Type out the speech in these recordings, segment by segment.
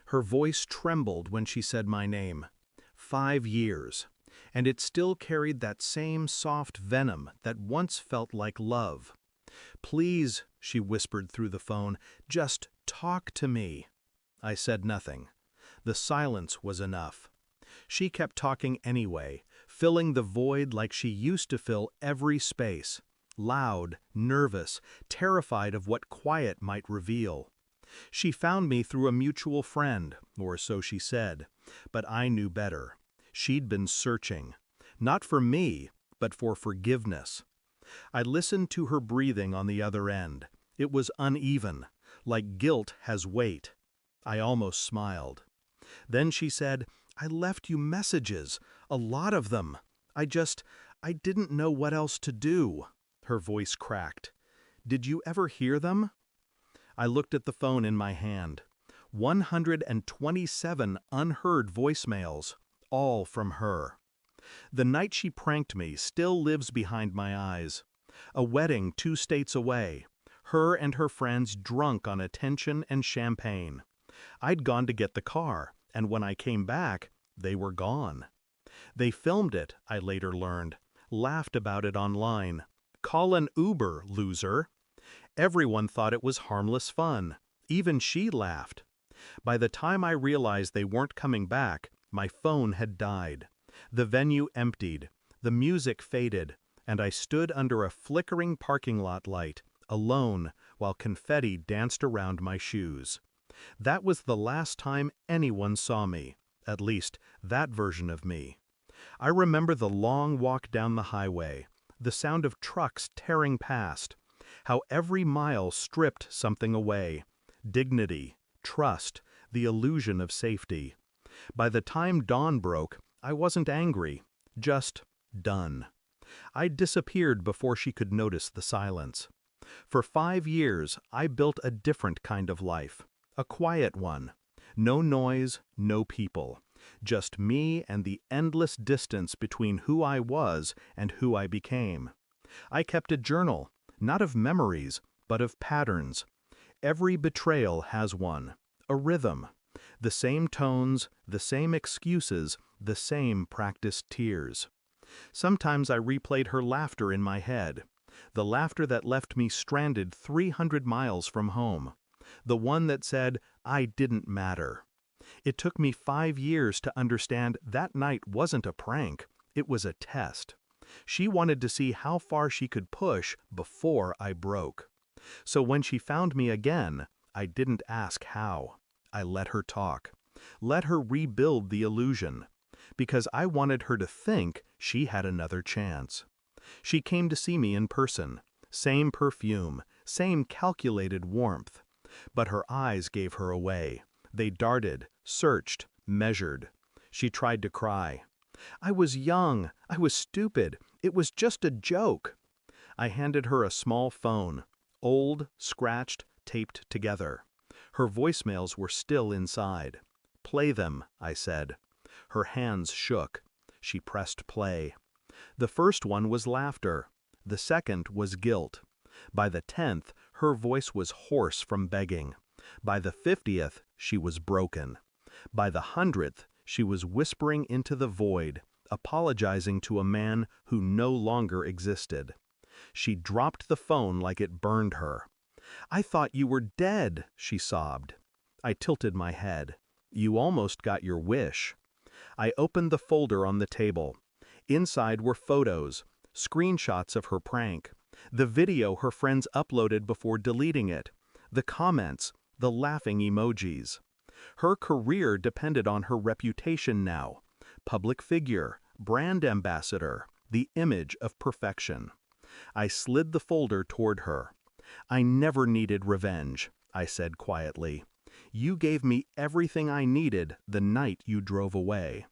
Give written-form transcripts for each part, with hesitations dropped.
Her voice trembled when she said my name. 5 years, and it still carried that same soft venom that once felt like love. "Please," she whispered through the phone, "just talk to me." I said nothing. The silence was enough. She kept talking anyway, filling the void like she used to fill every space, loud, nervous, terrified of what quiet might reveal. She found me through a mutual friend, or so she said, but I knew better. She'd been searching, not for me, but for forgiveness. I listened to her breathing on the other end. It was uneven, like guilt has weight. I almost smiled. Then she said, "I left you messages, a lot of them. I didn't know what else to do." Her voice cracked. "Did you ever hear them?" I looked at the phone in my hand. 127 unheard voicemails, all from her. The night she pranked me still lives behind my eyes. A wedding 2 states away. Her and her friends drunk on attention and champagne. I'd gone to get the car, and when I came back, they were gone. They filmed it, I later learned, laughed about it online. "Call an Uber, loser." Everyone thought it was harmless fun. Even she laughed. By the time I realized they weren't coming back, my phone had died. The venue emptied, the music faded, and I stood under a flickering parking lot light, alone, while confetti danced around my shoes. That was the last time anyone saw me, at least that version of me. I remember the long walk down the highway, the sound of trucks tearing past, how every mile stripped something away: dignity, trust, the illusion of safety. By the time dawn broke, I wasn't angry, just done. I disappeared before she could notice the silence. For 5 years, I built a different kind of life, a quiet one. No noise, no people. Just me and the endless distance between who I was and who I became. I kept a journal, not of memories, but of patterns. Every betrayal has one, a rhythm. The same tones, the same excuses, the same practiced tears. Sometimes I replayed her laughter in my head, the laughter that left me stranded 300 miles from home, the one that said I didn't matter. It took me 5 years to understand that night wasn't a prank, it was a test. She wanted to see how far she could push before I broke. So when she found me again, I didn't ask how. I let her talk. Let her rebuild the illusion. Because I wanted her to think she had another chance. She came to see me in person. Same perfume, same calculated warmth. But her eyes gave her away. They darted, searched, measured. She tried to cry. "I was young. I was stupid. It was just a joke." I handed her a small phone, old, scratched, taped together. Her voicemails were still inside. "Play them," I said. Her hands shook. She pressed play. The first one was laughter. The second was guilt. By the 10th, her voice was hoarse from begging. By the 50th, she was broken. By the 100th, she was whispering into the void, apologizing to a man who no longer existed. She dropped the phone like it burned her. "I thought you were dead," she sobbed. I tilted my head. "You almost got your wish." I opened the folder on the table. Inside were photos, screenshots of her prank, the video her friends uploaded before deleting it, the comments, the laughing emojis. Her career depended on her reputation now. Public figure, brand ambassador, the image of perfection. I slid the folder toward her. "I never needed revenge," I said quietly. "You gave me everything I needed the night you drove away."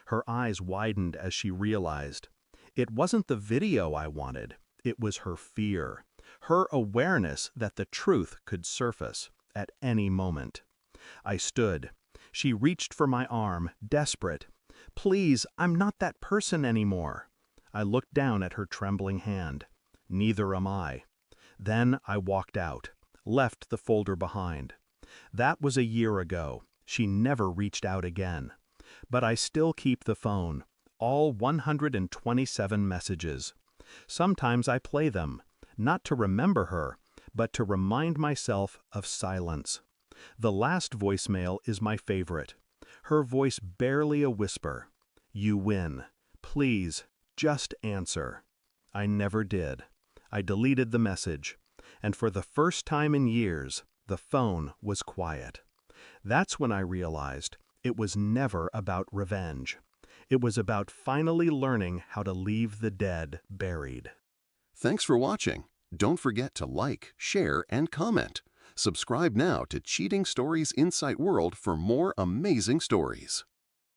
Her eyes widened as she realized. It wasn't the video I wanted. It was her fear, her awareness that the truth could surface at any moment. I stood. She reached for my arm, desperate. "Please, I'm not that person anymore." I looked down at her trembling hand. "Neither am I." Then I walked out, left the folder behind. That was a year ago, She never reached out again. But I still keep the phone, all 127 messages. Sometimes I play them, not to remember her, but to remind myself of silence. The last voicemail is my favorite. Her voice barely a whisper. "You win. Please, just answer." I never did. I deleted the message. And for the first time in years, the phone was quiet. That's when I realized it was never about revenge. It was about finally learning how to leave the dead buried. Thanks for watching. Don't forget to like, share, and comment. Subscribe now to Cheating Stories Insight World for more amazing stories.